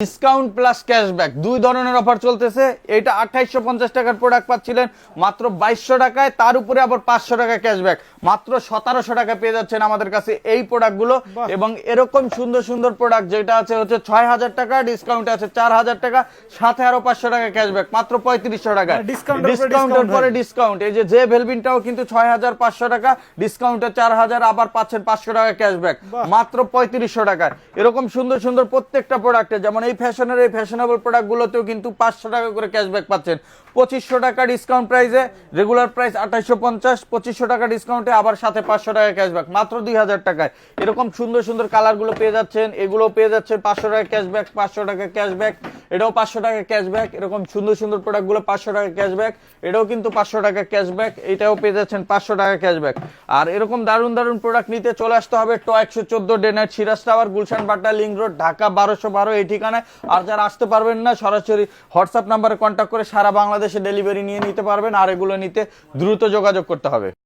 Discount plus cashback দুই ধরনের offer চলতেছে। এটা 2850 টাকার প্রোডাক্ট পাচ্ছিলেন মাত্র 2200 টাকায়, তার উপরে আবার 500 টাকা ক্যাশব্যাক, মাত্র 1700 টাকা পেয়ে যাচ্ছেন আমাদের কাছে এই প্রোডাক্টগুলো। এবং এরকম সুন্দর সুন্দর প্রোডাক্ট যেটা আছে হচ্ছে 6000 টাকা, ডিসকাউন্ট আছে 4000 টাকা, সাথে আরো 500 টাকা ক্যাশব্যাক, মাত্র 3500 টাকা ডিসকাউন্টের পরে ডিসকাউন্ট। এই যে ভেলভিনটাও কিন্তু 6500 টাকা, ডিসকাউন্টে 4000, আবার পাচ্ছেন 500 টাকা ক্যাশব্যাক, মাত্র 3500 টাকায়। এরকম সুন্দর সুন্দর প্রত্যেকটা প্রোডাক্টে, যেমন এই ফ্যাশনেবল প্রোডাক্টগুলোতেও কিন্তু 500 টাকা করে ক্যাশব্যাক পাচ্ছেন। 2500 টাকা ডিসকাউন্ট প্রাইসে, রেগুলার প্রাইস 2850, 2500 টাকা ডিসকাউন্টে, আবার সাথে 500 টাকা ক্যাশব্যাক, মাত্র 2000 টাকায়। এরকম সুন্দর সুন্দর কালারগুলো পেয়ে যাচ্ছেন, এগুলো পেয়ে যাচ্ছেন 500 টাকা ক্যাশব্যাক, 500 টাকা ক্যাশব্যাক, এটাও 500 টাকা ক্যাশব্যাক। এরকম সুন্দর সুন্দর প্রোডাক্টগুলো 500 টাকা ক্যাশব্যাক, এটাও কিন্তু 500 টাকা ক্যাশব্যাক, এটাও পেয়ে যাচ্ছেন 500 টাকা ক্যাশব্যাক। আর এরকম দারুণ দারুণ প্রোডাক্ট নিতে চলে আসতে হবে ট 114 Day Night Siraj Tower, Gulshan Bata Link Road, Dhaka 1212 এই ঠিকানায়। আর যারা আসতে পারবেন না, সরাসরি হোয়াটসঅ্যাপ নাম্বারে কন্ট্যাক্ট করে সারা বাংলাদেশে ডেলিভারি নিয়ে নিতে পারবেন। আর এগুলো নিতে দ্রুত যোগাযোগ করতে হবে।